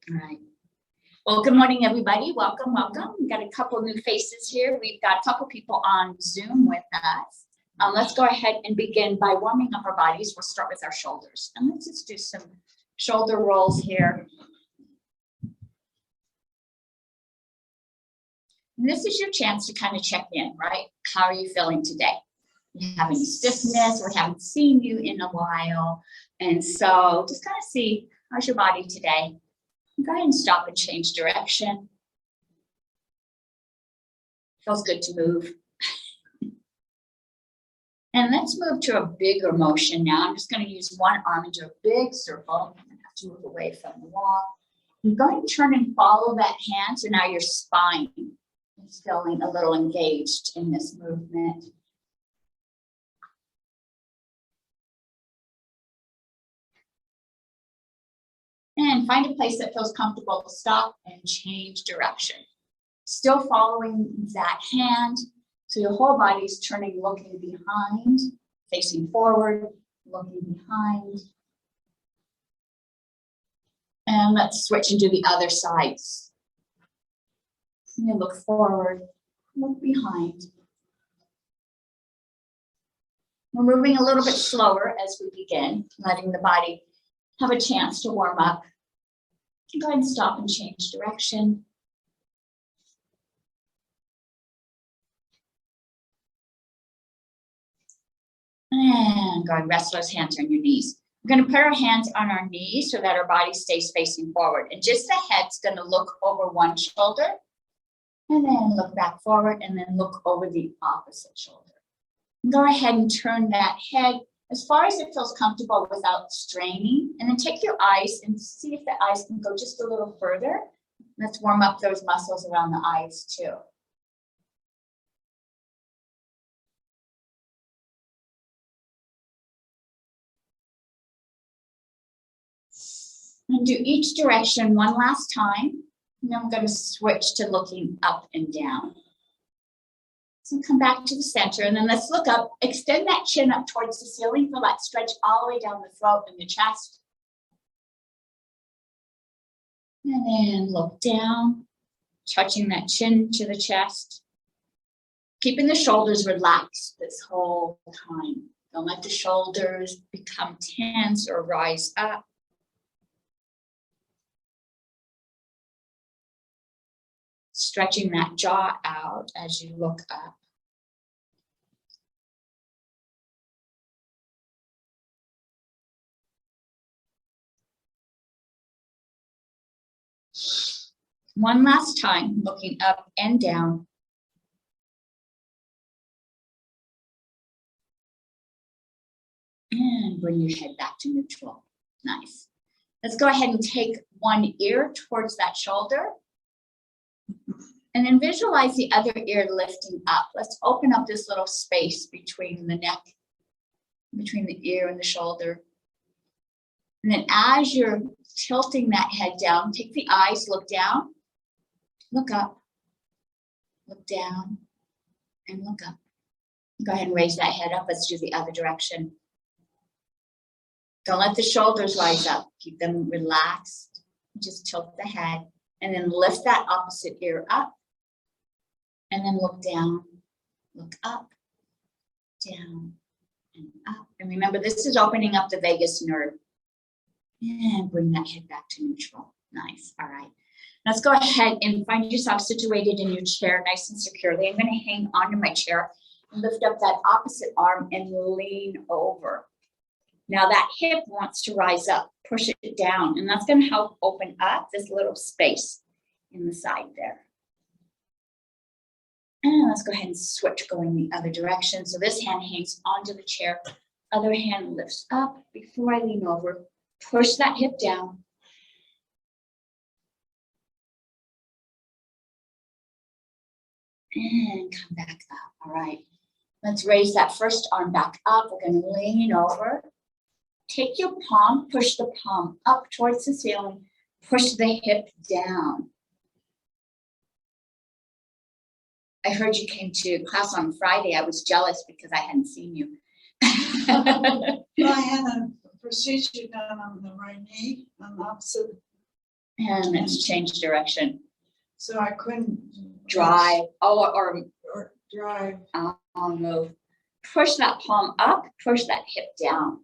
All right. Well, good morning, everybody. Welcome, welcome. We've got a couple new faces here. We've got a couple people on Zoom with us. Let's go ahead and begin by warming up our bodies. We'll start with our shoulders. And let's just do some shoulder rolls here. And this is your chance to kind of check in, right? How are you feeling today? You have any stiffness? We haven't seen you in a while. And so just kind of see, how's your body today? Go ahead and stop and change direction. Feels good to move. And let's move to a bigger motion now. I'm just going to use one arm into a big circle. I'm going to have to move away from the wall. I'm going to turn and follow that hand. So now your spine is feeling a little engaged in this movement. And find a place that feels comfortable to stop and change direction. Still following that hand. So your whole body is turning, looking behind, facing forward, looking behind. And let's switch and do the other sides. You look forward, look behind. We're moving a little bit slower as we begin, letting the body have a chance to warm up. Go ahead and stop and change direction. And go ahead and rest those hands on your knees. We're going to put our hands on our knees so that our body stays facing forward. And just the head's going to look over one shoulder. And then look back forward and then look over the opposite shoulder. And go ahead and turn that head as far as it feels comfortable without straining. And then take your eyes and see if the eyes can go just a little further. Let's warm up those muscles around the eyes too. And do each direction one last time. And then we're going to switch to looking up and down. So come back to the center and then let's look up, extend that chin up towards the ceiling, feel that stretch all the way down the throat and the chest. And then look down, touching that chin to the chest. Keeping the shoulders relaxed this whole time. Don't let the shoulders become tense or rise up. Stretching that jaw out as you look up. One last time, looking up and down. And bring your head back to neutral. Nice. Let's go ahead and take one ear towards that shoulder. And then visualize the other ear lifting up. Let's open up this little space between the neck, between the ear and the shoulder. And then as you're tilting that head down, take the eyes, look down, look up, look down, and look up. Go ahead and raise that head up. Let's do the other direction. Don't let the shoulders rise up. Keep them relaxed. Just tilt the head and then lift that opposite ear up. And then look down, look up, down, and up. And remember, this is opening up the vagus nerve. And bring that head back to neutral. Nice. All right. Let's go ahead and find yourself situated in your chair nice and securely. I'm going to hang onto my chair and lift up that opposite arm and lean over. Now that hip wants to rise up. Push it down. And that's going to help open up this little space in the side there. And let's go ahead and switch going the other direction. So this hand hangs onto the chair. Other hand lifts up. Before I lean over, push that hip down. And come back up. All right. Let's raise that first arm back up. We're going to lean over. Take your palm, push the palm up towards the ceiling. Push the hip down. I heard you came to class on Friday. I was jealous because I hadn't seen you. Well, I had a procedure done on the right knee, on the opposite And let's change direction. So I couldn't. Drive, or Drive. I'll move. Push that palm up, push that hip down.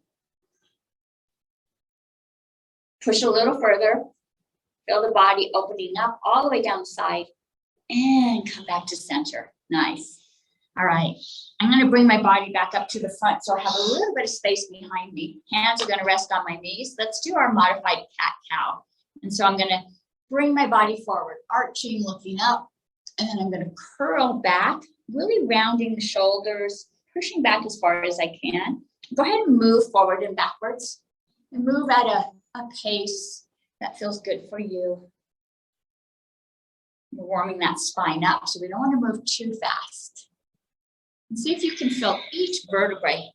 Push a little further. Feel the body opening up all the way down the side and come back to center. Nice. All right. I'm going to bring my body back up to the front so I have a little bit of space behind me. Hands are going to rest on my knees. Let's do our modified cat-cow. And so I'm going to bring my body forward, arching, looking up, and then I'm going to curl back, really rounding the shoulders, pushing back as far as I can. Go ahead and move forward and backwards and move at a pace that feels good for you. We're warming that spine up, so we don't want to move too fast. And see if you can feel each vertebrae.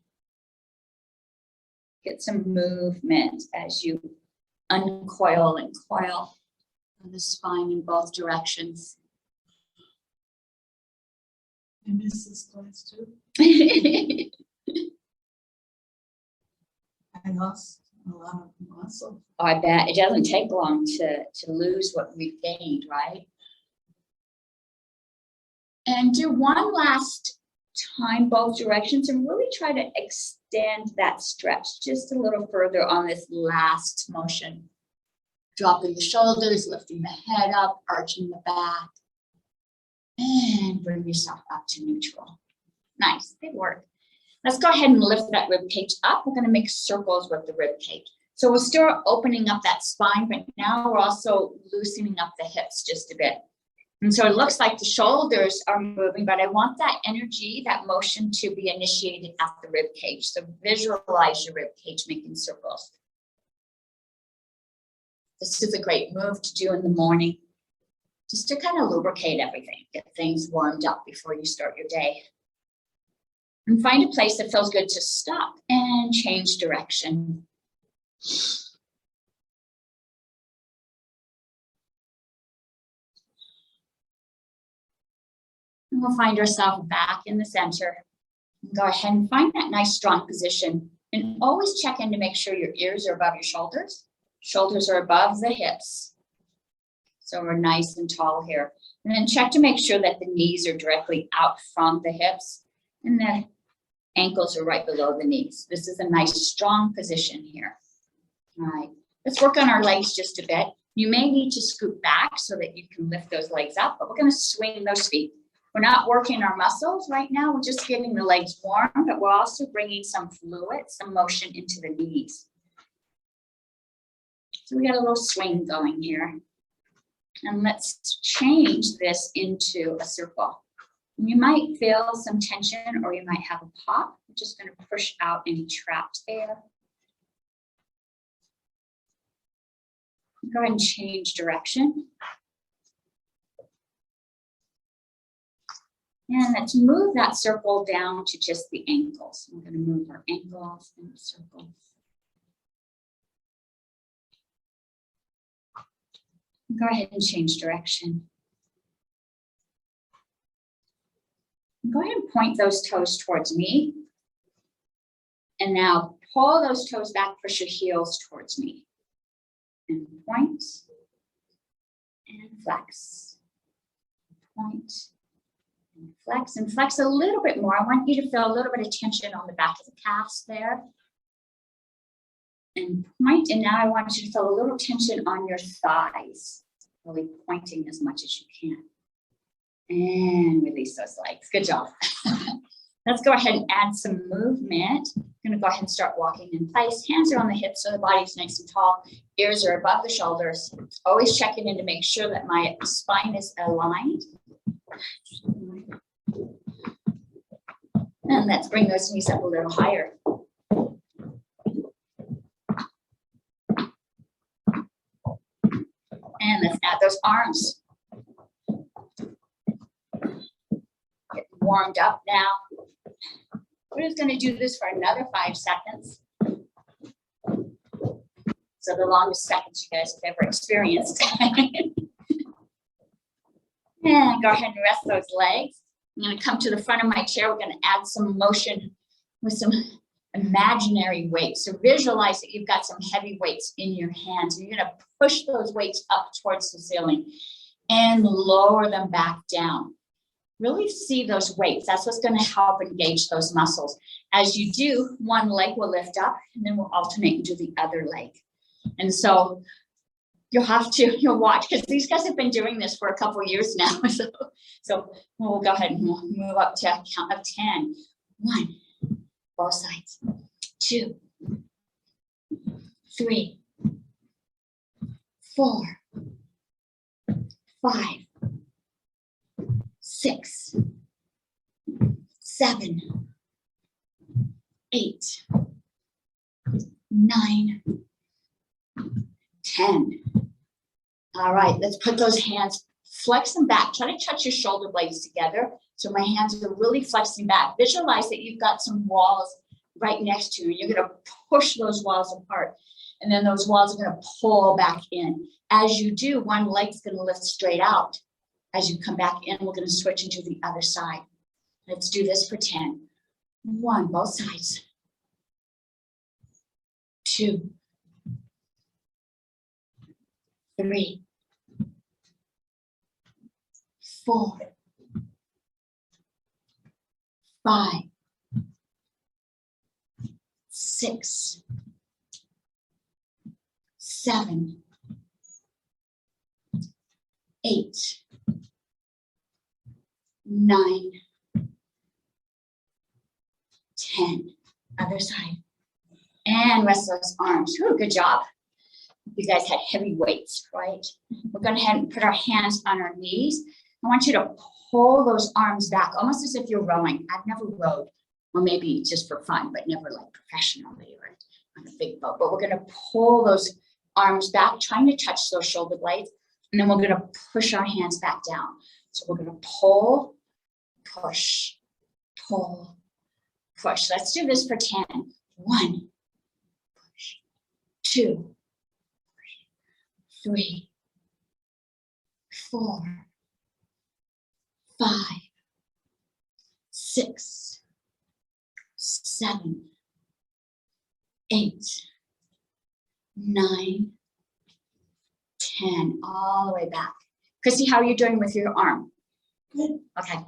Get some movement as you uncoil and coil the spine in both directions. I miss this class too. I lost a lot of muscle. Oh, I bet it doesn't take long to lose what we've gained, right? And do one last time, both directions, and really try to extend that stretch just a little further on this last motion. Dropping the shoulders, lifting the head up, arching the back, and bring yourself up to neutral. Nice, good work. Let's go ahead and lift that rib cage up. We're going to make circles with the rib cage. So we'll start opening up that spine, but now we're also loosening up the hips just a bit. And so it looks like the shoulders are moving, but I want that energy, that motion to be initiated at the rib cage. So visualize your rib cage making circles. This is a great move to do in the morning, just to kind of lubricate everything, get things warmed up before you start your day. And find a place that feels good to stop and change direction. And we'll find ourselves back in the center. Go ahead and find that nice strong position. And always check in to make sure your ears are above your shoulders. Shoulders are above the hips. So we're nice and tall here. And then check to make sure that the knees are directly out from the hips and the ankles are right below the knees. This is a nice strong position here. All right, let's work on our legs just a bit. You may need to scoot back so that you can lift those legs up, but we're going to swing those feet. We're not working our muscles right now. We're just getting the legs warm, but we're also bringing some fluid, some motion into the knees. So we got a little swing going here. And let's change this into a circle. You might feel some tension or you might have a pop. We're just going to push out any trapped air. Go ahead and change direction. And let's move that circle down to just the ankles. We're going to move our ankles in a circle. Go ahead and change direction. Go ahead and point those toes towards me. And now pull those toes back, push your heels towards me. And point and flex. Point and flex a little bit more. I want you to feel a little bit of tension on the back of the calves there. And point, and now I want you to feel a little tension on your thighs, really pointing as much as you can. And release those legs. Good job. Let's go ahead and add some movement. I'm going to go ahead and start walking in place. Hands are on the hips so the body's nice and tall. Ears are above the shoulders. Always checking in to make sure that my spine is aligned. And let's bring those knees up a little higher. And let's add those arms. Get warmed up now. We're just going to do this for another 5 seconds. So the longest seconds you guys have ever experienced. And go ahead and rest those legs. I'm going to come to the front of my chair. We're going to add some motion with some imaginary weights. So visualize that you've got some heavy weights in your hands, and you're going to push those weights up towards the ceiling and lower them back down. Really see those weights. That's what's going to help engage those muscles. As you do, one leg will lift up, and then we'll alternate and do the other leg. And so you'll watch, because these guys have been doing this for a couple of years now. So we'll go ahead and we'll move up to a count of 10. 1, both sides. 2, 3, 4, 5, 6, 7, 8, 9, 10. All right, let's put those hands, flex them back. Try to touch your shoulder blades together. So my hands are really flexing back. Visualize that you've got some walls right next to you. You're going to push those walls apart. And then those walls are going to pull back in. As you do, one leg's going to lift straight out. As you come back in, we're going to switch into the other side. Let's do this for 10. 1, both sides. 2, 3, 4, 5, 6, 7, 8, 9, 10. Other side. And rest those arms. Ooh, good job. You guys had heavy weights, right? We're going to head and put our hands on our knees. I want you to pull those arms back, almost as if you're rowing. I've never rowed, or maybe just for fun, but never like professionally or on a big boat. But we're going to pull those arms back, trying to touch those shoulder blades. And then we're going to push our hands back down. So we're going to pull, push, pull, push. Let's do this for 10. 1, push, 2, 3, 4, 5, 6, 7, 8, 9, 10. All the way back. Chrissy, how are you doing with your arm? Good. Okay.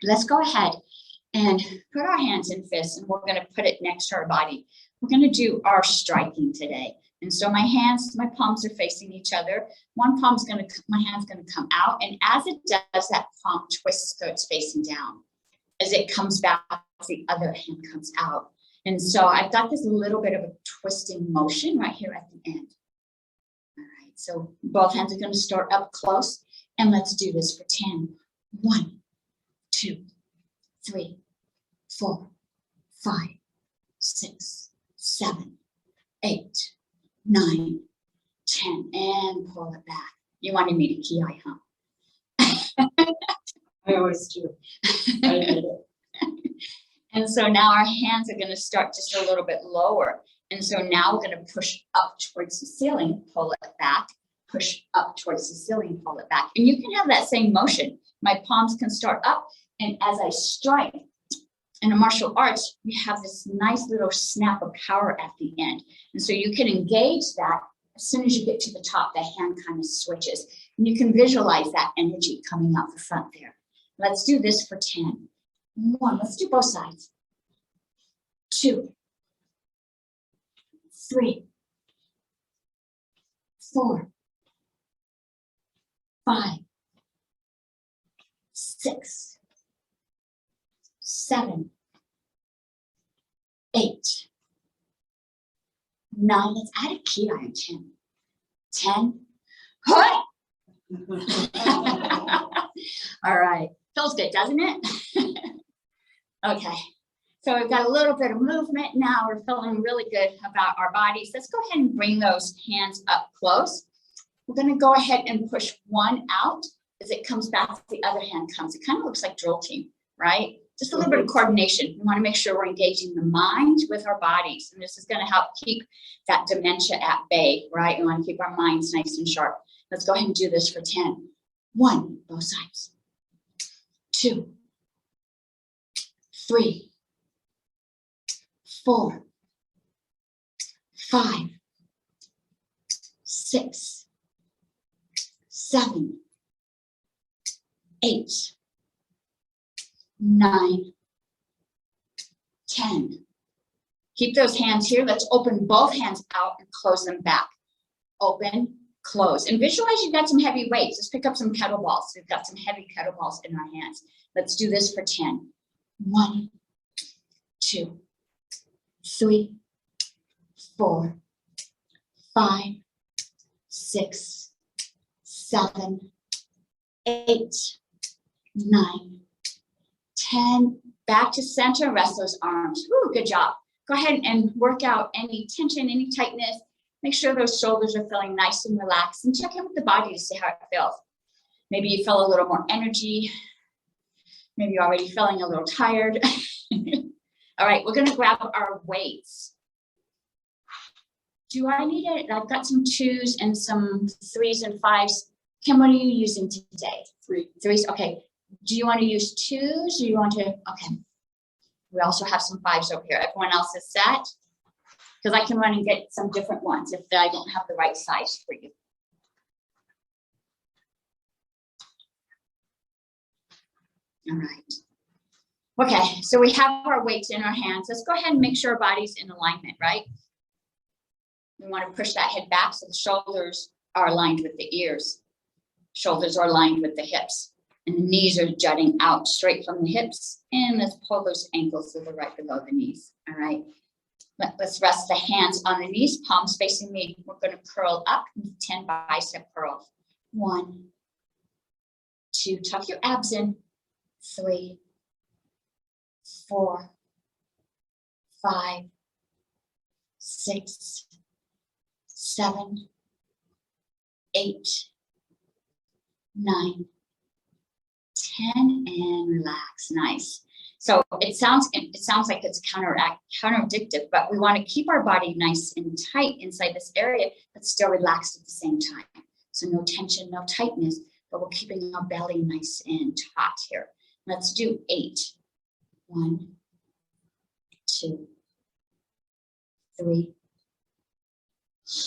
Let's go ahead and put our hands in fists, and we're going to put it next to our body. We're going to do our striking today. And so my palms are facing each other. One palm's going to, my hand's going to come out. And as it does, that palm twists so it's facing down. As it comes back, the other hand comes out. And so I've got this little bit of a twisting motion right here at the end. All right, so both hands are going to start up close. And let's do this for 10. 1, 2, 3, 4, 5, 6, 7, 8, 9, 10, and pull it back. You wanted me to key eye, huh? I always do. I did it. And so now our hands are going to start just a little bit lower. And so now we're going to push up towards the ceiling, pull it back, push up towards the ceiling, pull it back. And you can have that same motion. My palms can start up, and as I strike, in a martial arts, we have this nice little snap of power at the end. And so you can engage that as soon as you get to the top, the hand kind of switches. And you can visualize that energy coming out the front there. Let's do this for 10. 1, let's do both sides. 2, 3, 4, 5, 6, 7, 8, 9. Let's add a key on 10. 10. Huh? All right. Feels good, doesn't it? Okay. So we've got a little bit of movement now. We're feeling really good about our bodies. Let's go ahead and bring those hands up close. We're going to go ahead and push one out. As it comes back, the other hand comes. It kind of looks like drill team, right? Just a little bit of coordination. We want to make sure we're engaging the mind with our bodies. And this is going to help keep that dementia at bay, right? We want to keep our minds nice and sharp. Let's go ahead and do this for 10. 1, both sides. 2, 3, 4, 5, 6, 7, 8, 9, 10. Keep those hands here. Let's open both hands out and close them back. Open, close. And visualize you've got some heavy weights. Let's pick up some kettlebells. We've got some heavy kettlebells in our hands. Let's do this for 10. 1, 2, 3, 4, 5, 6, 7, 8, 9, 10. Back to center. Rest those arms. Woo, good job. Go ahead and work out any tension, any tightness. Make sure those shoulders are feeling nice and relaxed, and check in with the body to see how it feels. Maybe you feel a little more energy. Maybe you're already feeling a little tired. All right, we're gonna grab our weights. Do I need it? I've got some 2s and some 3s and 5s. Kim, what are you using today? 3s, okay. Do you want to use 2s or you want to, okay. We also have some 5s over here. Everyone else is set? Because I can run and get some different ones if I don't have the right size for you. All right. Okay, so we have our weights in our hands. Let's go ahead and make sure our body's in alignment, right? We want to push that head back so the shoulders are aligned with the ears. Shoulders are aligned with the hips. And the knees are jutting out straight from the hips. And let's pull those ankles to the right below the knees. All right. Let's rest the hands on the knees, palms facing me. We're going to curl up, 10 bicep curls. 1, 2, tuck your abs in. 3, 4, 5, 6, 7, 8, 9, 10, and relax. Nice. So it sounds like it's counteraddictive, but we want to keep our body nice and tight inside this area, but still relaxed at the same time. So no tension, no tightness, but we're keeping our belly nice and taut here. Let's do 8. 1, 2, 3,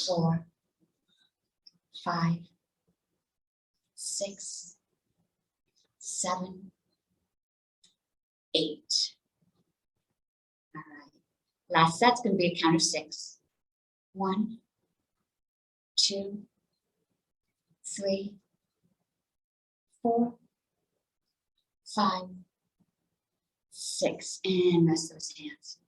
4, 5, 6, 7, 8. All right. Last set's going to be a count of 6. 1, 2, 3, 4, 5, 6, and rest those hands.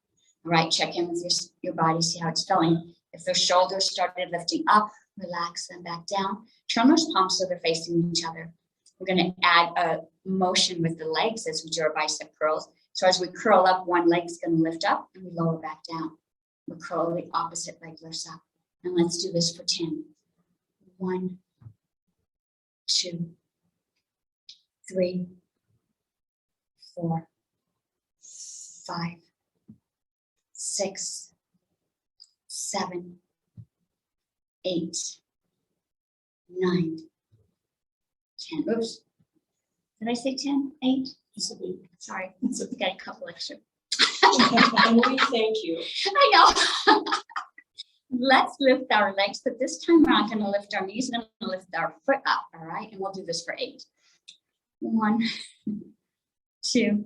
All right, check in with your body, see how it's feeling. If those shoulders started lifting up, relax them back down. Turn those palms so they're facing each other. We're going to add a motion with the legs as we do our bicep curls. So as we curl up, one leg's going to lift up and we lower back down. We'll curl the opposite leg lifts up. And let's do this for 10. 1, 2, 3, 4, 5, 6, 7, 8, 9, 10. Oops. Did I say 10? 8? Sorry. We got a couple extra. And we thank you. I know. Let's lift our legs, but this time we're not going to lift our knees. We're going to lift our foot up. All right. And we'll do this for 8. 1, 2,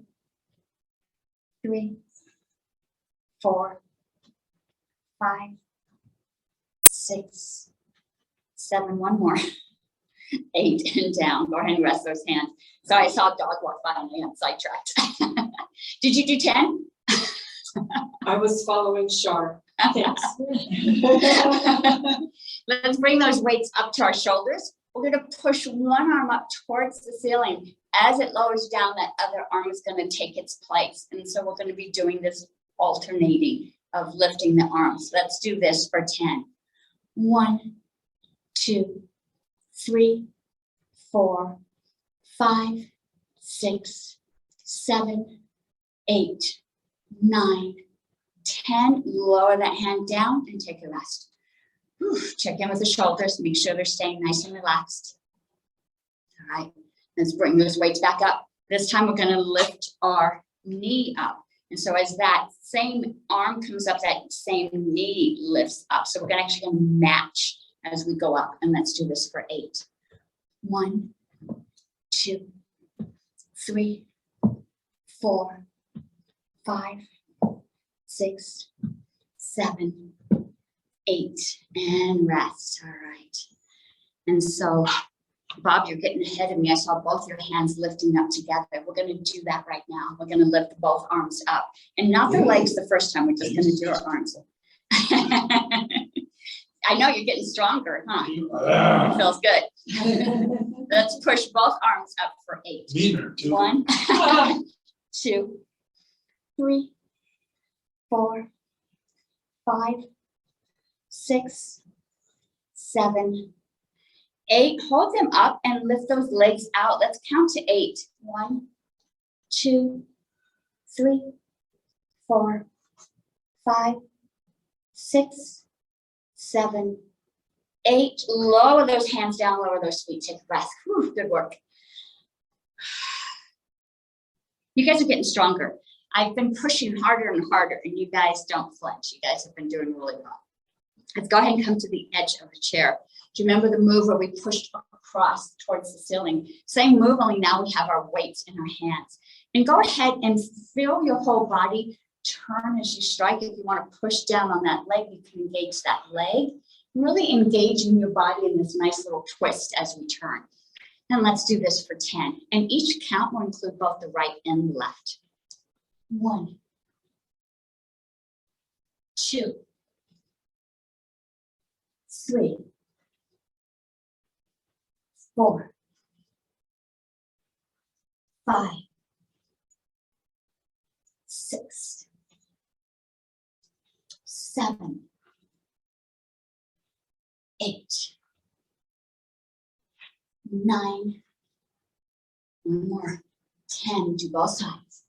3, 4, 5, 6, 7. One more. 8 and down. Go ahead and rest those hands. So I saw a dog walk by and I got sidetracked. Did you do 10? I was following Shar. Thanks. Let's bring those weights up to our shoulders. We're going to push one arm up towards the ceiling. As it lowers down, that other arm is going to take its place. And so we're going to be doing this alternating of lifting the arms. Let's do this for 10. 1, 2, 3, 4, 5, 6, 7, 8, 9, 10. Lower that hand down and take a rest. Whew. Check in with the shoulders. Make sure they're staying nice and relaxed. All right. Let's bring those weights back up. This time we're going to lift our knee up. And so as that same arm comes up, that same knee lifts up. So we're gonna actually match as we go up. And let's do this for 8. 1, 2, 3, 4, 5, 6, 7, 8, and rest. All right. And so, Bob, you're getting ahead of me. I saw both your hands lifting up together. We're going to do that right now. We're going to lift both arms up, and not the legs the first time. We're just going to do our arms. I know you're getting stronger, huh? It feels good. Let's push both arms up for 8. Meaner too. 1, 2, 3, 4, 5, 6, 7, 8. Hold them up and lift those legs out. Let's count to 8. 1, 2, 3, 4, 5, 6, 7, 8. Lower those hands down, lower those feet. Take a breath. Whew, good work. You guys are getting stronger. I've been pushing harder and harder, and you guys don't flinch. You guys have been doing really well. Let's go ahead and come to the edge of a chair. Do you remember the move where we pushed across towards the ceiling? Same move, only now we have our weights in our hands. And go ahead and feel your whole body turn as you strike. If you want to push down on that leg, you can engage that leg. Really engaging your body in this nice little twist as we turn. And let's do this for 10. And each count will include both the right and the left. 1, 2, 3, 4, 5, 6, 7, 8, 9, one more, 10. Do both sides.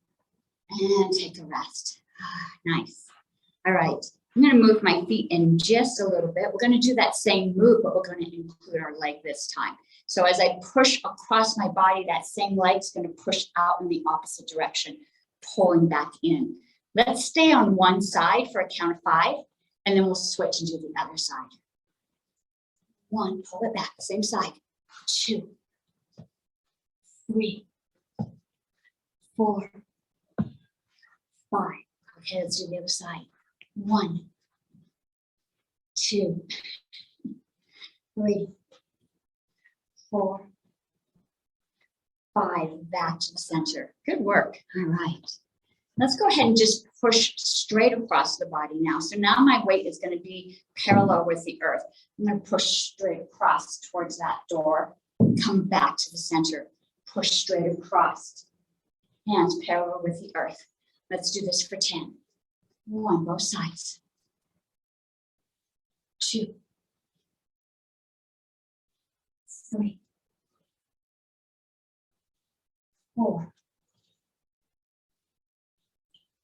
And take a rest. Nice. All right. I'm going to move my feet in just a little bit. We're going to do that same move, but we're going to include our leg this time. So as I push across my body, that same leg is going to push out in the opposite direction, pulling back in. Let's stay on one side for a count of 5, and then we'll switch and do the other side. 1, pull it back, same side. 2, 3, 4, 5. Okay, let's do the other side. 1, 2, 3, 4, 5. Back to the center. Good work. All right. Let's go ahead and just push straight across the body now. So now my weight is going to be parallel with the earth. I'm going to push straight across towards that door. Come back to the center. Push straight across. Hands parallel with the earth. Let's do this for 10. 1, both sides. 2, 3, 4,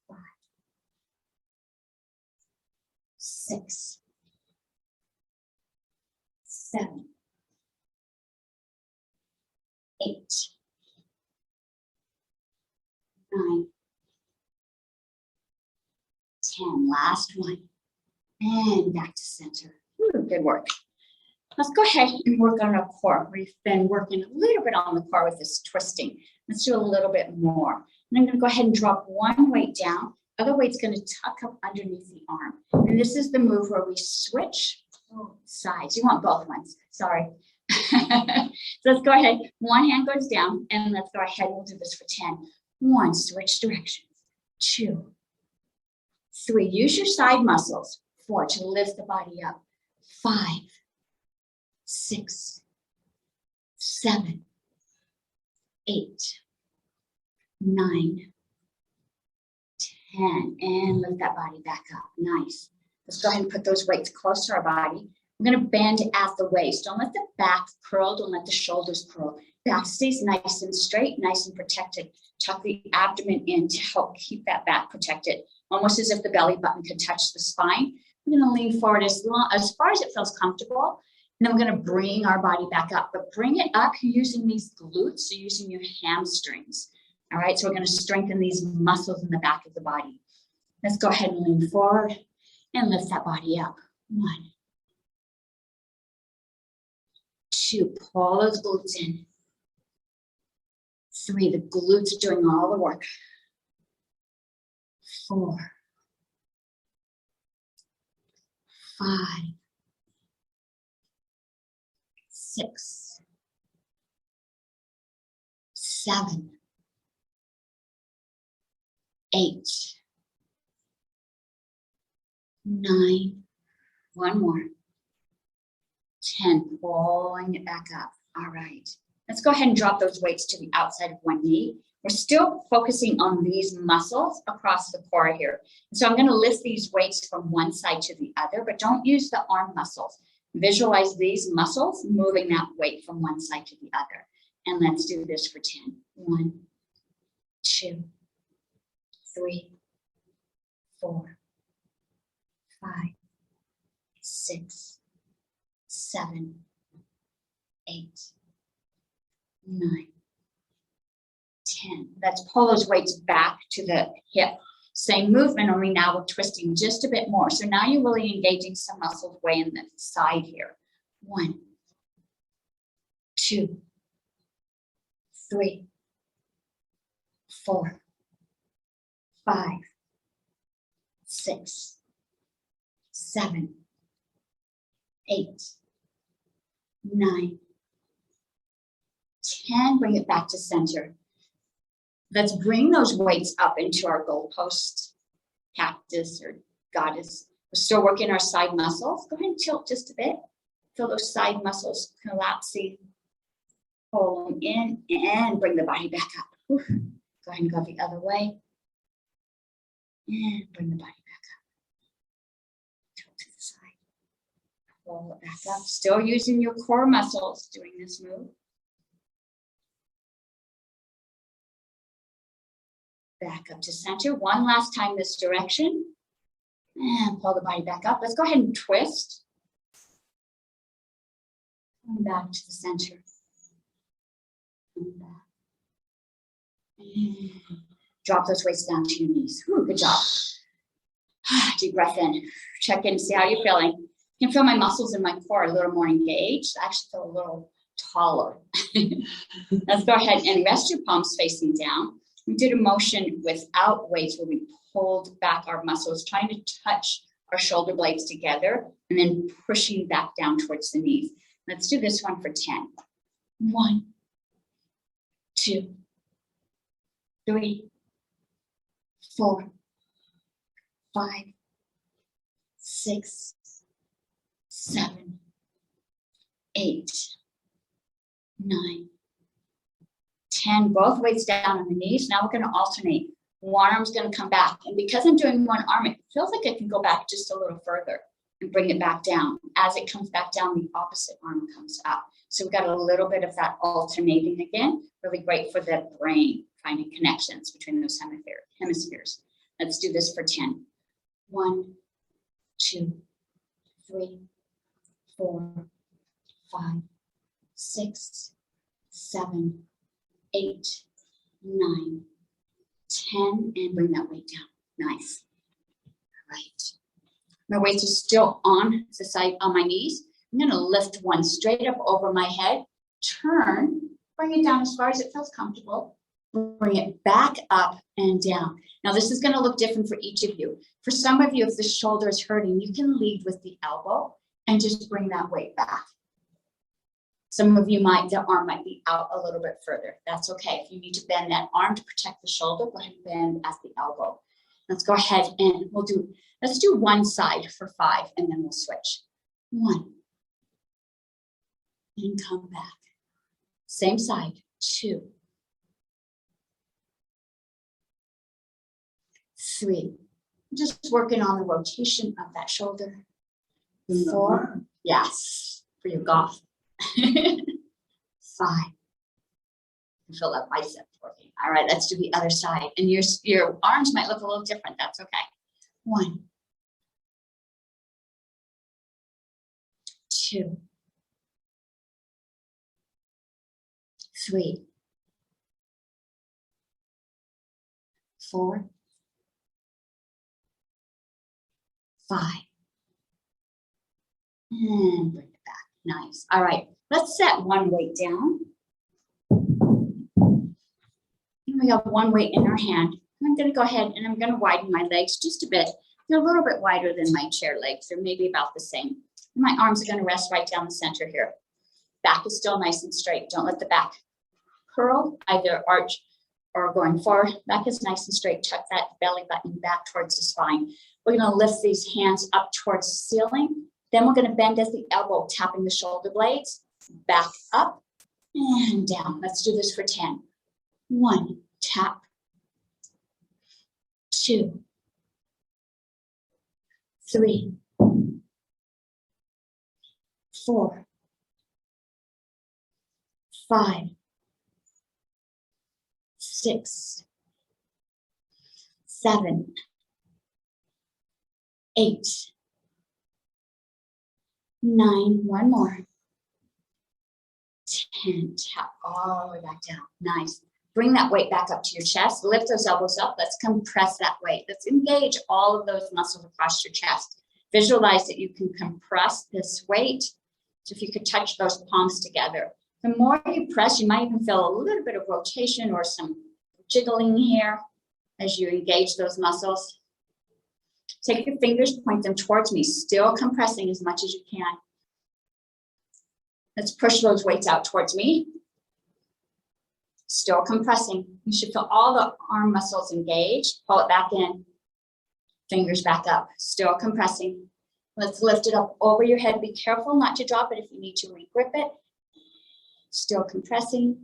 5, 6, 7, 8, 9, 10. Last one. And back to center. Ooh, good work. Let's go ahead and work on our core. We've been working a little bit on the core with this twisting. Let's do a little bit more. And I'm going to go ahead and drop one weight down. Other weight's going to tuck up underneath the arm. And this is the move where we switch sides. You want both ones. Sorry. So let's go ahead. One hand goes down, and let's go ahead. We'll do this for 10. 1, switch directions. 2, 3, use your side muscles. 4, to lift the body up. 5, 6, 7, 8, 9, 10, and lift that body back up. Nice. Let's go ahead and put those weights close to our body. We're going to bend at the waist. Don't let the back curl. Don't let the shoulders curl. Back stays nice and straight, nice and protected. Tuck the abdomen in to help keep that back protected, almost as if the belly button could touch the spine. We're going to lean forward as far as it feels comfortable. And then we're going to bring our body back up, but bring it up using these glutes, so using your hamstrings. All right, so we're going to strengthen these muscles in the back of the body. Let's go ahead and lean forward and lift that body up. 1, 2, pull those glutes in. 3, the glutes are doing all the work. 4, 5, 6, 7, 8, 9, one more, 10, pulling it back up. All right, let's go ahead and drop those weights to the outside of one knee. We're still focusing on these muscles across the core here. So I'm going to lift these weights from one side to the other, but don't use the arm muscles. Visualize these muscles moving that weight from one side to the other. And let's do this for 10. 1, 2, 3, 4, 5, 6, 7, 8, 9, 10. Let's pull those weights back to the hip. Same movement, only now we're twisting just a bit more. So now you're really engaging some muscles way in the side here. 1, 2, 3, 4, 5, 6, 7, 8, 9, 10. Bring it back to center. Let's bring those weights up into our goalpost, cactus or goddess. We're still working our side muscles. Go ahead and tilt just a bit. Feel those side muscles collapsing. Pull them in and bring the body back up. Whew. Go ahead and go the other way. And bring the body back up. Tilt to the side. Pull it back up. Still using your core muscles doing this move. Back up to center. One last time this direction. And pull the body back up. Let's go ahead and twist. Come back to the center. Come back. And drop those weights down to your knees. Whew, good job. Deep breath in. Check in, see how you're feeling. You can feel my muscles in my core a little more engaged. I actually feel a little taller. Let's go ahead and rest your palms facing down. We did a motion without weights where we pulled back our muscles, trying to touch our shoulder blades together and then pushing back down towards the knees. Let's do this one for 10. 1, 2, 3, 4, 5, 6, 7, 8, 9, 10, both weights down on the knees. Now we're going to alternate. One arm's going to come back. And because I'm doing one arm, it feels like it can go back just a little further and bring it back down. As it comes back down, the opposite arm comes up. So we've got a little bit of that alternating again. Really great for the brain, finding connections between those hemispheres. Let's do this for 10. 1, 2, 3, 4, 5, 6, 7, 8, 9, 10, and bring that weight down. Nice. All right. My weights are still on the side on my knees. I'm going to lift one straight up over my head, turn, bring it down as far as it feels comfortable, bring it back up and down. Now this is going to look different for each of you. For some of you, if the shoulder is hurting, you can lead with the elbow and just bring that weight back. Some of you the arm might be out a little bit further. That's okay. If you need to bend that arm to protect the shoulder, go ahead and bend at the elbow. Let's go ahead and let's do one side for 5 and then we'll switch. 1. And come back. Same side. 2. 3. Just working on the rotation of that shoulder. 4. Yes, for your golf. 5. Feel that bicep working. All right, let's do the other side. And your arms might look a little different. That's okay. 1, 2, 3, 4, 5. And bring it back. Nice. All right. Let's set one weight down. And we have one weight in our hand. I'm going to go ahead and I'm going to widen my legs just a bit. They're a little bit wider than my chair legs. They're maybe about the same. My arms are going to rest right down the center here. Back is still nice and straight. Don't let the back curl, either arch or going forward. Back is nice and straight. Tuck that belly button back towards the spine. We're going to lift these hands up towards the ceiling. Then we're going to bend at the elbow, tapping the shoulder blades. Back up and down. Let's do this for 10. 1, tap. 2, 3, 4, 5, 6, 7, 8, 9, one more, 10, tap all the way back down. Nice. Bring that weight back up to your chest. Lift those elbows up. Let's compress that weight. Let's engage all of those muscles across your chest. Visualize that you can compress this weight. So if you could touch those palms together. The more you press, you might even feel a little bit of rotation or some jiggling here as you engage those muscles. Take your fingers, point them towards me, still compressing as much as you can. Let's push those weights out towards me. Still compressing. You should feel all the arm muscles engaged. Pull it back in. Fingers back up. Still compressing. Let's lift it up over your head. Be careful not to drop it if you need to regrip it. Still compressing.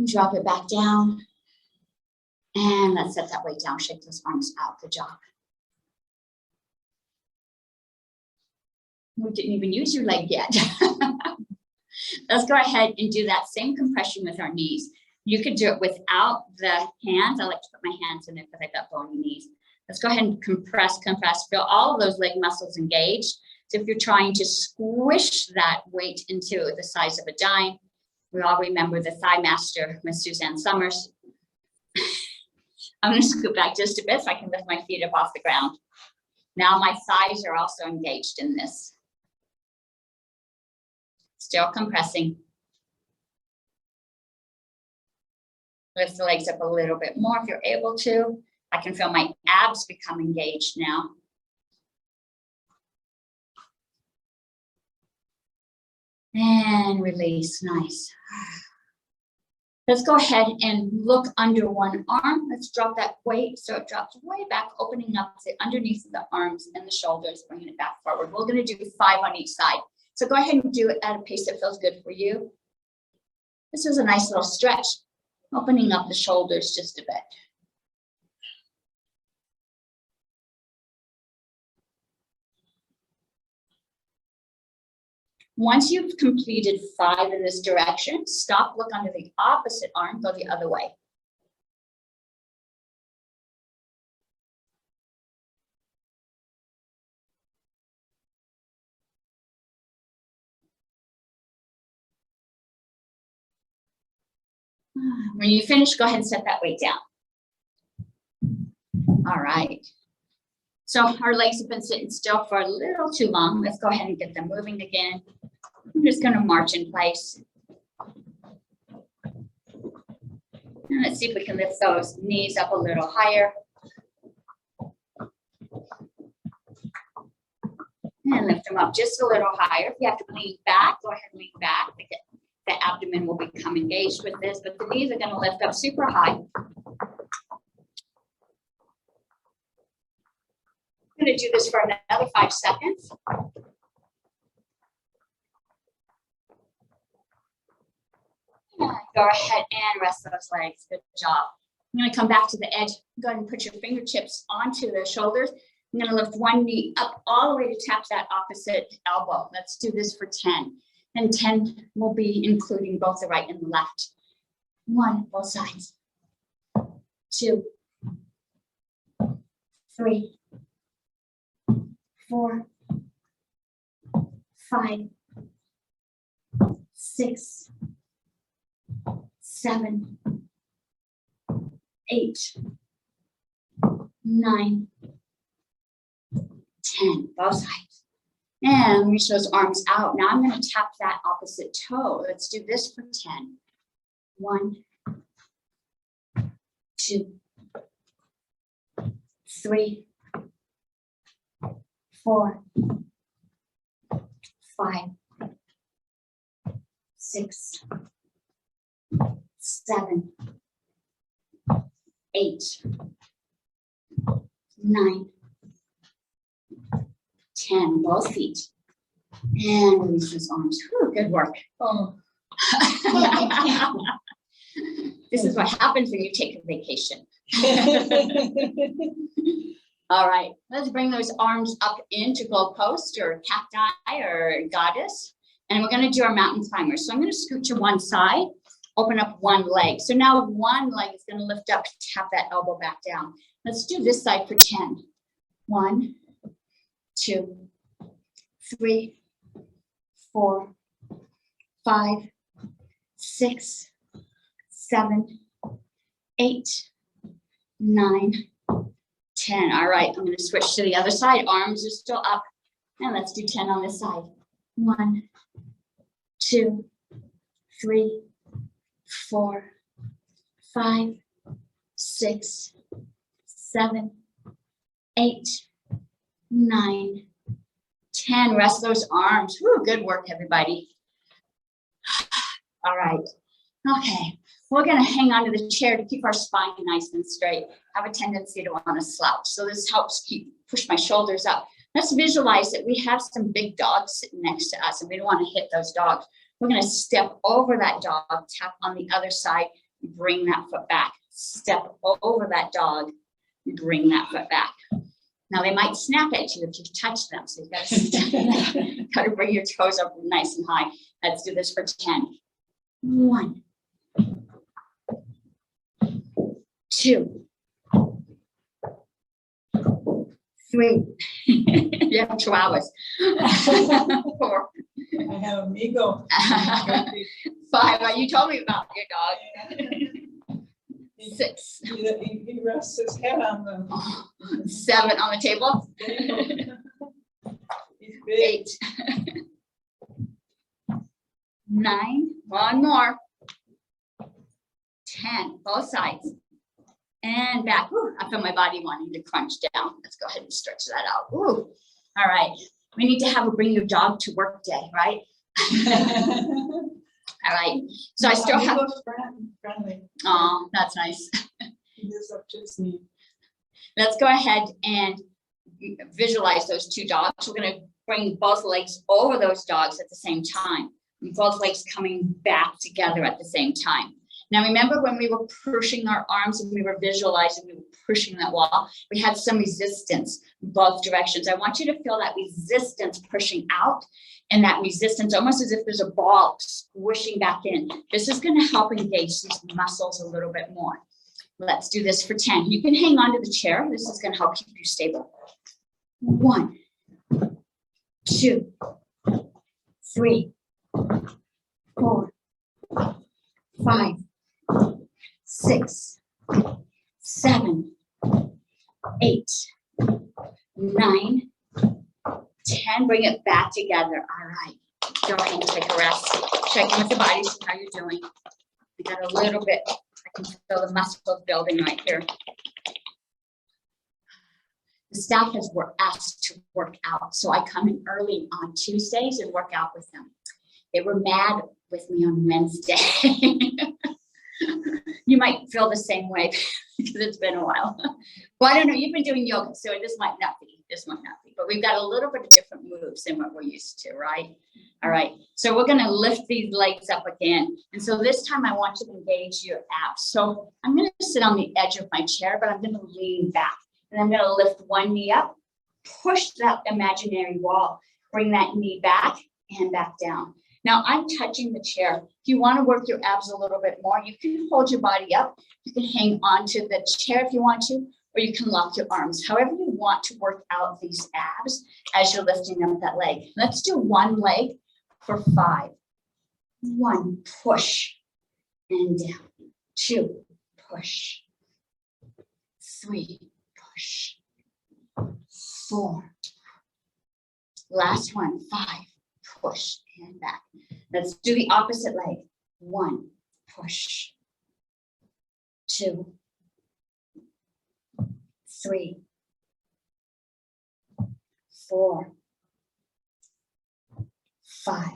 Drop it back down. And let's set that weight down. Shake those arms out. Good job. We didn't even use your leg yet. Let's go ahead and do that same compression with our knees. You could do it without the hands. I like to put my hands in it because I got bony knees. Let's go ahead and compress, compress. Feel all of those leg muscles engaged. So if you're trying to squish that weight into the size of a dime, we all remember the Thigh Master, Miss Suzanne Summers. I'm going to scoot back just a bit so I can lift my feet up off the ground. Now my thighs are also engaged in this. Still compressing. Lift the legs up a little bit more if you're able to. I can feel my abs become engaged now. And release, nice. Let's go ahead and look under one arm. Let's drop that weight so it drops way back, opening up the underneath of the arms and the shoulders, bringing it back forward. We're gonna do 5 on each side. So go ahead and do it at a pace that feels good for you. This is a nice little stretch, opening up the shoulders just a bit. Once you've completed 5 in this direction, stop, look under the opposite arm, go the other way. When you finish, go ahead and set that weight down. All right. So our legs have been sitting still for a little too long. Let's go ahead and get them moving again. I'm just going to march in place. And let's see if we can lift those knees up a little higher. And lift them up just a little higher. If you have to lean back, go ahead and lean back. The abdomen will become engaged with this, but the knees are going to lift up super high. I'm going to do this for another 5 seconds. Go ahead and rest those legs. Good job. I'm going to come back to the edge. Go ahead and put your fingertips onto the shoulders. I'm going to lift one knee up all the way to tap that opposite elbow. Let's do this for 10. And 10 will be including both the right and the left. 1, both sides. 2, 3, 4, 5, 6, 7, 8, 9, 10, both sides. And reach those arms out. Now I'm going to tap that opposite toe. Let's do this for 10. 1, 2, 3, 4, 5, 6, 7, 8, 9, 10, both feet. And release those arms. Whew, good work. Oh. This is what happens when you take a vacation. All right, let's bring those arms up into goalpost or cacti or goddess. And we're going to do our mountain climber. So I'm going to scoot to one side, open up one leg. So now one leg is going to lift up, tap that elbow back down. Let's do this side for 10. 1, 2, 3, 4, 5, 6, 7, 8, 9, 10. All right, I'm going to switch to the other side. Arms are still up. And let's do 10 on this side. 1, 2, 3, 4, 5, 6, 7, 8, 9, 10. Rest those arms. Whew, good work, everybody. All right. Okay. We're going to hang on to the chair to keep our spine nice and straight. I have a tendency to want to slouch. So this helps push my shoulders up. Let's visualize that we have some big dogs sitting next to us and we don't want to hit those dogs. We're going to step over that dog, tap on the other side, bring that foot back. Step over that dog, bring that foot back. Now they might snap at you if you touch them. So you got to bring your toes up nice and high. Let's do this for 10. 1, 2, 3. You have chihuahuas. 4. I have amigo. 5. You told me about your dog. 6. He rests his head on them. 7 on the table. He's big. 8. 9. One more. 10. Both sides. And back. Ooh, I feel my body wanting to crunch down. Let's go ahead and stretch that out. Ooh. All right. We need to have a bring your dog to work day, right? All right. So I still have. Friendly. Oh, that's nice. He lives up to his knee. Let's go ahead and visualize those two dogs. We're going to bring both legs over those dogs at the same time. And both legs coming back together at the same time. Now, remember when we were pushing our arms and we were visualizing, we were pushing that wall, we had some resistance in both directions. I want you to feel that resistance pushing out and that resistance, almost as if there's a ball squishing back in. This is going to help engage these muscles a little bit more. Let's do this for 10. You can hang on to the chair. This is going to help keep you stable. 1, 2, 3, 4, 5, 6, 7, 8, 9, 10. Bring it back together. All right. Go ahead and take a rest. Check in with the body, see how you're doing. We got a little bit. I can feel the muscles building right here. The staff has asked to work out, so I come in early on Tuesdays and work out with them. They were mad with me on Wednesday. You might feel the same way because it's been a while. Well, I don't know. You've been doing yoga, so this might not be. This might not be. But we've got a little bit of different moves than what we're used to, right? All right. So we're going to lift these legs up again. And so this time I want you to engage your abs. So I'm going to sit on the edge of my chair, but I'm going to lean back. And I'm going to lift one knee up, push that imaginary wall, bring that knee back and back down. Now I'm touching the chair. If you want to work your abs a little bit more, you can hold your body up. You can hang onto the chair if you want to, or you can lock your arms. However you want to work out these abs as you're lifting up that leg. Let's do one leg for 5. 1, push and down. 2, push. 3, push. 4. Last one, 5, push and back. Let's do the opposite leg. 1, push. 2, 3, 4, 5,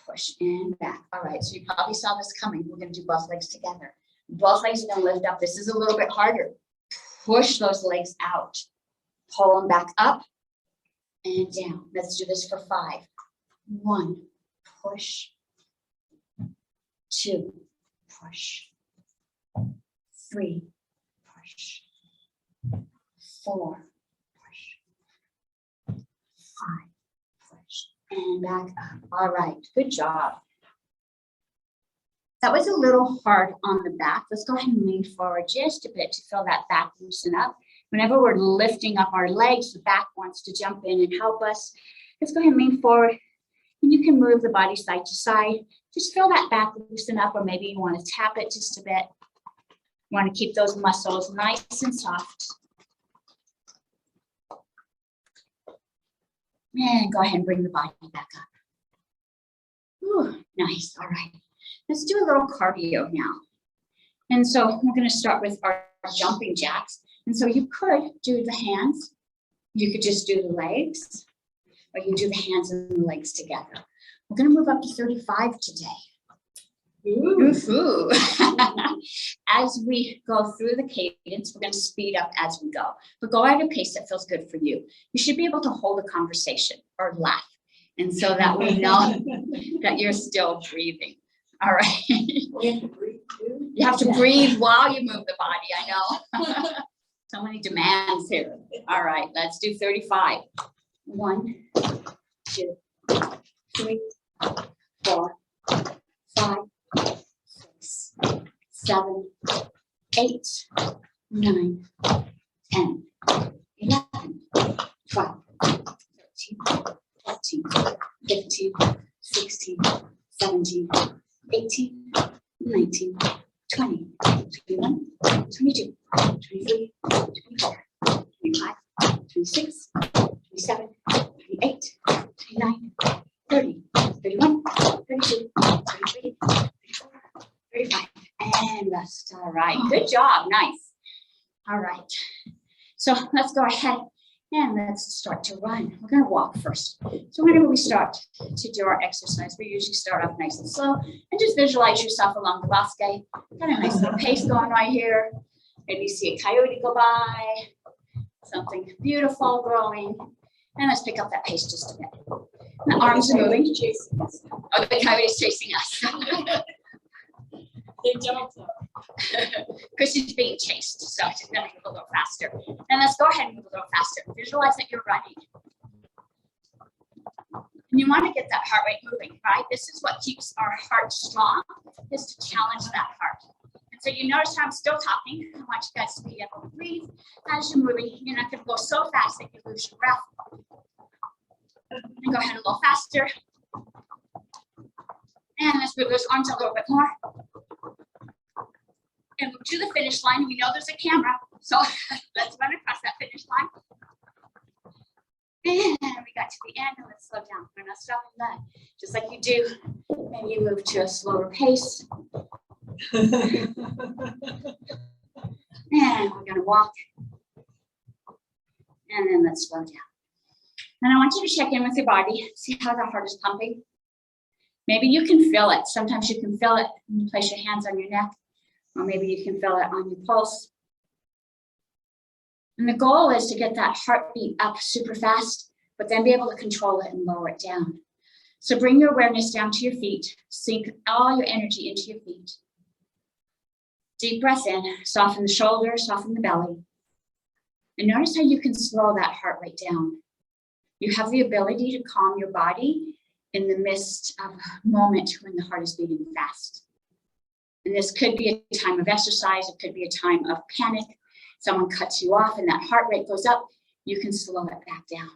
push and back. All right, so you probably saw this coming. We're going to do both legs together. Both legs are going to lift up. This is a little bit harder. Push those legs out. Pull them back up and down. Let's do this for 5. 1, push. 2, push. 3, push. 4, push. 5, push. And back up. All right, good job. That was a little hard on the back. Let's go ahead and lean forward just a bit to feel that back loosen up. Whenever we're lifting up our legs, the back wants to jump in and help us. Let's go ahead and lean forward. And you can move the body side to side. Just feel that back loosen up, or maybe you want to tap it just a bit. You want to keep those muscles nice and soft. And go ahead and bring the body back up. Ooh, nice. All right. Let's do a little cardio now. And so we're going to start with our jumping jacks. And so you could do the hands. You could just do the legs, or you do the hands and the legs together. We're going to move up to 35 today. Ooh. As we go through the cadence, we're going to speed up as we go. But go at a pace that feels good for you. You should be able to hold a conversation or laugh. And so that we know that you're still breathing. All right. We have to breathe too. You have to breathe while you move the body. I know. So many demands here. All right, let's do 35. 1, 2, 3, 4, 5, 6, 7, 8, 9, 10, 11, 12, 13, 14, 15, 16, 17, 18, 19, 20, 21, 22, 23, 24, 25, 26, 27, 28, 29, 30, 31, 32, 33, 34, 35, and rest. All right, good job, nice. All right, so let's go ahead and let's start to run. We're gonna walk first. So whenever we start to do our exercise, we usually start off nice and slow and just visualize yourself along the bosque. Got a nice little pace going right here. Maybe you see a coyote go by, something beautiful growing. And let's pick up that pace just a bit. The arms are moving. Chasing us. Oh, the coyote's chasing us. They don't. Because she's being chased, so she's gonna move a little faster. And let's go ahead and move a little faster. Visualize that you're running. And you want to get that heart rate moving, right? This is what keeps our heart strong, is to challenge that heart. And so you notice how I'm still talking. I want you guys to be able to breathe as you're moving. You're not gonna go so fast that you lose your breath. And go ahead a little faster. And let's move those arms a little bit more. And we're to the finish line. We know there's a camera, so let's run across that finish line. And we got to the end, and let's slow down. We're not stopping that. Just like you do, and you move to a slower pace. And we're gonna walk. And then let's slow down. And I want you to check in with your body, see how the heart is pumping. Maybe you can feel it. Sometimes you can feel it when you place your hands on your neck. Or maybe you can feel it on your pulse. And the goal is to get that heartbeat up super fast, but then be able to control it and lower it down. So bring your awareness down to your feet, sink all your energy into your feet. Deep breath in, soften the shoulders, soften the belly. And notice how you can slow that heart rate down. You have the ability to calm your body in the midst of a moment when the heart is beating fast. And this could be a time of exercise, it could be a time of panic. Someone cuts you off and that heart rate goes up, you can slow it back down.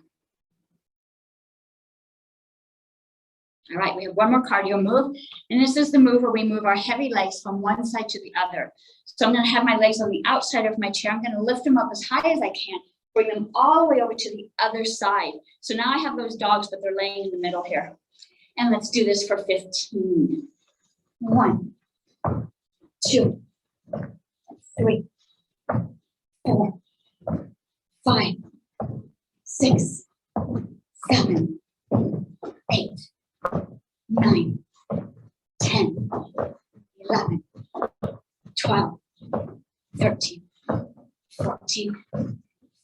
All right, we have one more cardio move. And this is the move where we move our heavy legs from one side to the other. So I'm going to have my legs on the outside of my chair. I'm going to lift them up as high as I can, bring them all the way over to the other side. So now I have those dogs, but they're laying in the middle here. And let's do this for 15. 1, 2, 3, 4, 5, 6, 7, 8, 9, 10, 11, 12, 13, 14,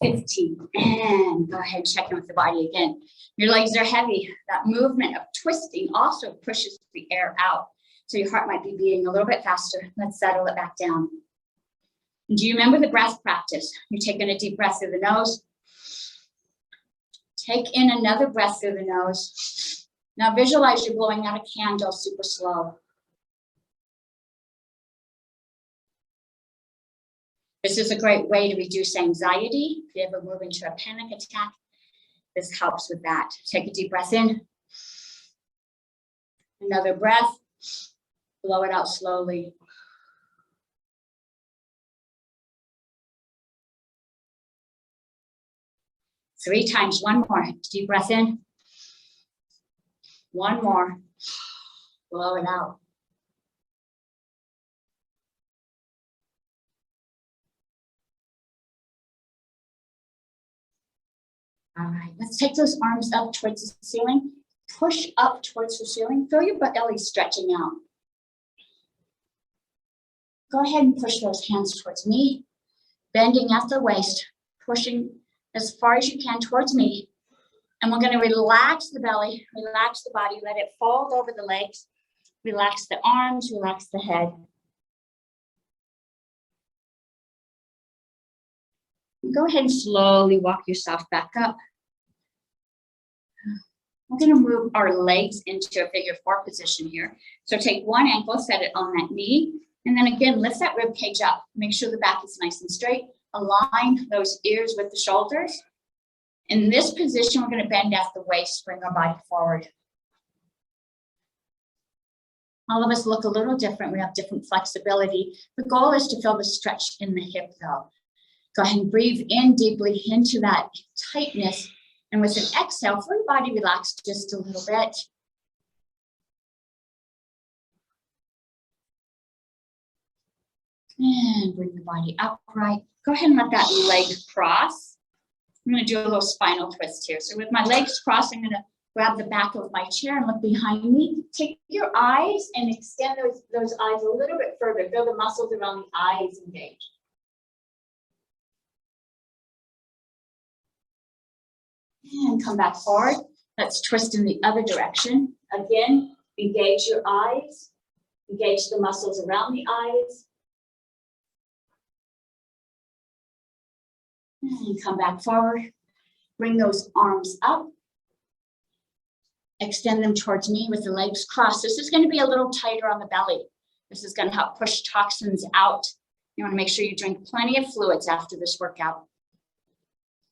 15, and go ahead and check in with the body again. Your legs are heavy. That movement of twisting also pushes the air out. So your heart might be beating a little bit faster. Let's settle it back down. And do you remember the breath practice? You're taking a deep breath through the nose. Take in another breath through the nose. Now visualize you're blowing out a candle super slow. This is a great way to reduce anxiety. If you ever move into a panic attack, this helps with that. Take a deep breath in. Another breath. Blow it out slowly. Three times, one more. Deep breath in. One more. Blow it out. All right, let's take those arms up towards the ceiling. Push up towards the ceiling. Feel your belly stretching out. Go ahead and push those hands towards me. Bending at the waist, pushing as far as you can towards me. And we're going to relax the belly, relax the body, let it fold over the legs. Relax the arms, relax the head. Go ahead and slowly walk yourself back up. We're going to move our legs into a figure 4 position here. So take one ankle, set it on that knee, and then again, lift that rib cage up. Make sure the back is nice and straight. Align those ears with the shoulders. In this position, we're going to bend at the waist, bring our body forward. All of us look a little different. We have different flexibility. The goal is to feel the stretch in the hip though. Go ahead and breathe in deeply into that tightness. And with an exhale, feel your body relax just a little bit. And bring the body upright. Go ahead and let that leg cross. I'm going to do a little spinal twist here. So with my legs crossed, I'm going to grab the back of my chair and look behind me. Take your eyes and extend those eyes a little bit further. Feel the muscles around the eyes engage. And come back forward. Let's twist in the other direction. Again, engage your eyes. Engage the muscles around the eyes. And come back forward. Bring those arms up. Extend them towards me with the legs crossed. This is going to be a little tighter on the belly. This is going to help push toxins out. You want to make sure you drink plenty of fluids after this workout.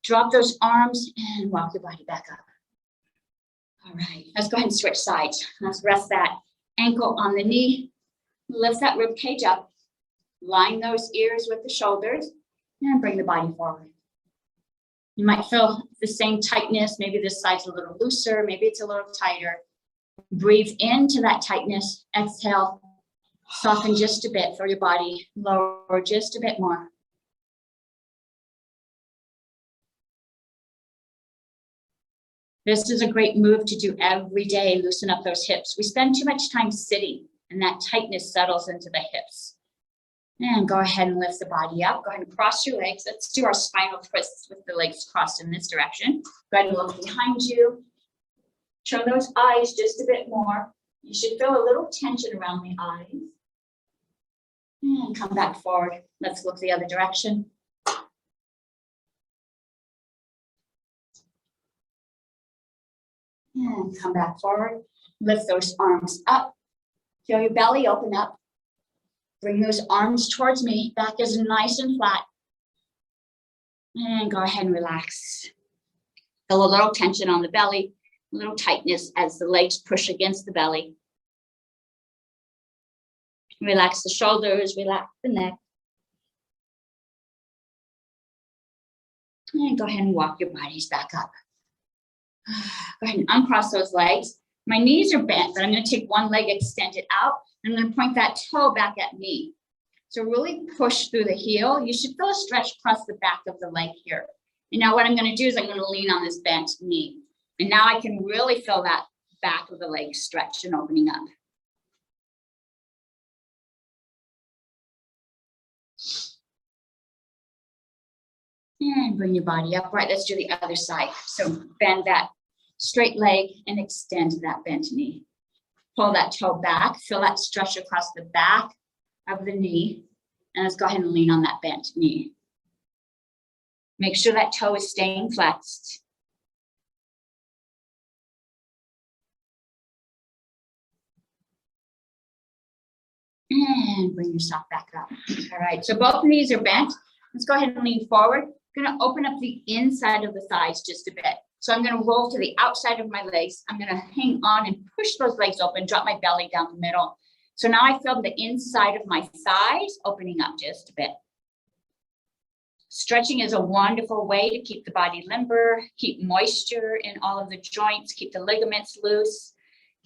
Drop those arms and walk your body back up. All right, let's go ahead and switch sides. Let's rest that ankle on the knee. Lift that rib cage up. Line those ears with the shoulders and bring the body forward. You might feel the same tightness. Maybe this side's a little looser. Maybe it's a little tighter. Breathe into that tightness. Exhale. Soften just a bit for your body. Lower just a bit more. This is a great move to do every day. Loosen up those hips. We spend too much time sitting and that tightness settles into the hips. And go ahead and lift the body up. Go ahead and cross your legs. Let's do our spinal twists with the legs crossed in this direction. Go ahead and look behind you. Turn those eyes just a bit more. You should feel a little tension around the eyes. And come back forward. Let's look the other direction. And come back forward. Lift those arms up. Feel your belly open up. Bring those arms towards me. Back is nice and flat. And go ahead and relax. Feel a little tension on the belly. a little tightness as the legs push against the belly. Relax the shoulders, relax the neck. And go ahead and walk your bodies back up. Go ahead and uncross those legs. My knees are bent, but I'm going to take one leg extended out. I'm going to point that toe back at me. So really push through the heel. You should feel a stretch across the back of the leg here. And now what I'm going to do is I'm going to lean on this bent knee. And now I can really feel that back of the leg stretch and opening up. And bring your body upright. Let's do the other side. So bend that straight leg and extend that bent knee. Pull that toe back. Feel that stretch across the back of the knee. And let's go ahead and lean on that bent knee. Make sure that toe is staying flexed. And bring yourself back up. All right, so both knees are bent. Let's go ahead and lean forward. I'm going to open up the inside of the thighs just a bit. So I'm going to roll to the outside of my legs. I'm going to hang on and push those legs open, drop my belly down the middle. So now I feel the inside of my thighs opening up just a bit. Stretching is a wonderful way to keep the body limber, keep moisture in all of the joints, keep the ligaments loose,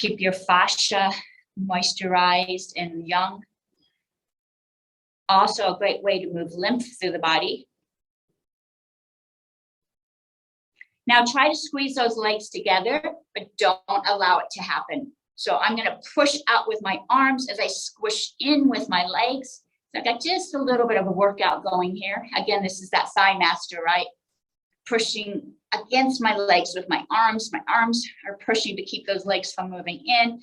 keep your fascia moisturized and young. Also a great way to move lymph through the body. Now try to squeeze those legs together, but don't allow it to happen. So I'm going to push out with my arms as I squish in with my legs. So I've got just a little bit of a workout going here. Again, this is that thigh master, right? Pushing against my legs with my arms. My arms are pushing to keep those legs from moving in,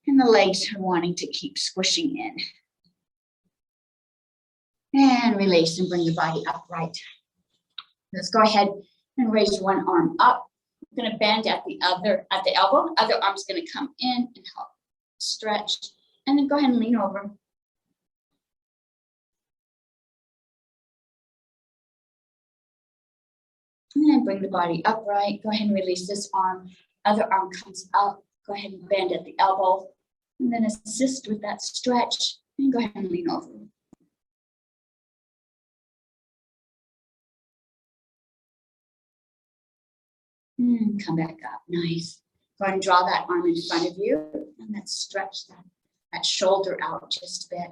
and the legs are wanting to keep squishing in. And release and bring the body upright. Let's go ahead and raise one arm up. I'm going to bend at the elbow. Other arm's going to come in and help stretch. And then go ahead and lean over. And then bring the body upright. Go ahead and release this arm. Other arm comes up. Go ahead and bend at the elbow. And then assist with that stretch. And go ahead and lean over. And come back up. Nice. Go ahead and draw that arm in front of you. And let's stretch that shoulder out just a bit.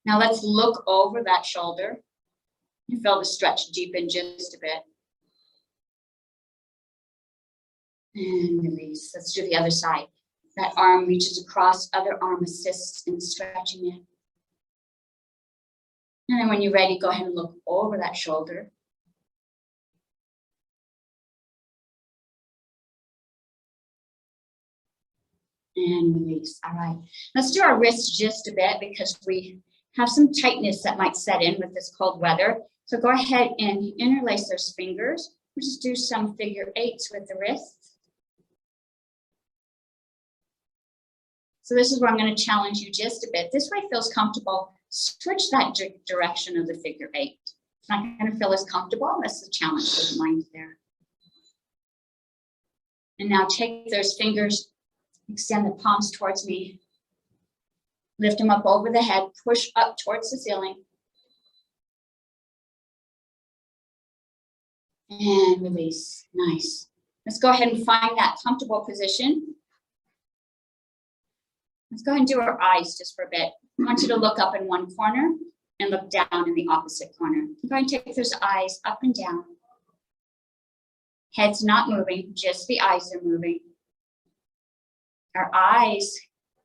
Now let's look over that shoulder. You feel the stretch deepen just a bit. And release. Let's do the other side. That arm reaches across, other arm assists in stretching it. And then when you're ready, go ahead and look over that shoulder. And release. All right. Let's do our wrists just a bit because we have some tightness that might set in with this cold weather. So go ahead and interlace those fingers. We'll just do some figure eights with the wrists. So this is where I'm going to challenge you just a bit. This way feels comfortable. Switch that direction of the figure eight. It's not going to feel as comfortable. That's the challenge for the mind there. And now take those fingers, extend the palms towards me. Lift them up over the head, push up towards the ceiling. And release. Nice. Let's go ahead and find that comfortable position. Let's go ahead and do our eyes just for a bit. I want you to look up in one corner and look down in the opposite corner. I'm going to take those eyes up and down. Head's not moving, just the eyes are moving. Our eyes,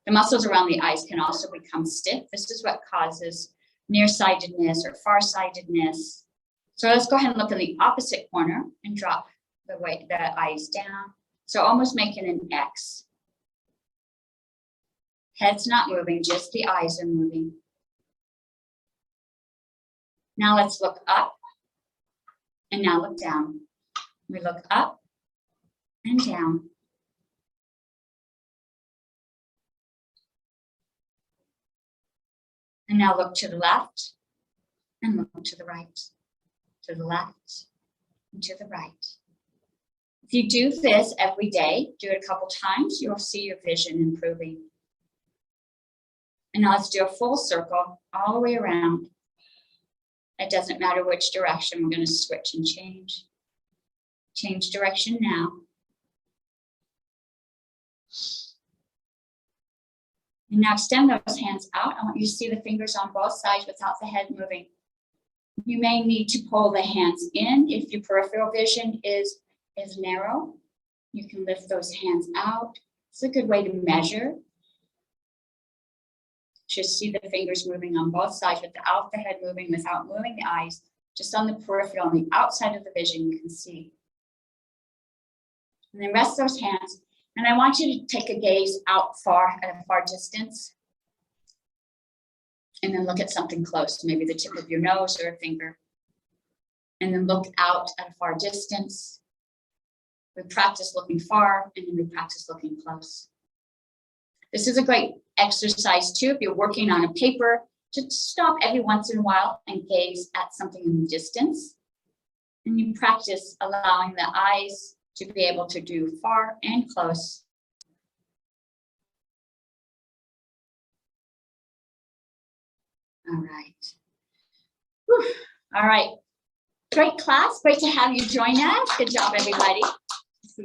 the muscles around the eyes can also become stiff. This is what causes nearsightedness or farsightedness. So let's go ahead and look in the opposite corner and drop the eyes down. So almost making an X. Head's not moving, just the eyes are moving. Now let's look up and now look down. We look up and down. And now look to the left and look to the right. to the left, and to the right. If you do this every day, do it a couple times, you'll see your vision improving. And now let's do a full circle all the way around. It doesn't matter which direction, we're going to switch and change. Change direction now. And now extend those hands out. I want you to see the fingers on both sides without the head moving. You may need to pull the hands in if your peripheral vision is narrow. You can lift those hands out. It's a good way to measure. Just see the fingers moving on both sides without the head moving, without moving the eyes, just on the peripheral, on the outside of the vision you can see. And then rest those hands. And I want you to take a gaze out far, at a far distance. And then look at something close, maybe the tip of your nose or a finger. And then look out at a far distance. We practice looking far, and then we practice looking close. This is a great exercise too. If you're working on a paper, just stop every once in a while and gaze at something in the distance. And you practice allowing the eyes to be able to do far and close. All right. Whew. All right. Great class. Great to have you join us. Good job, everybody.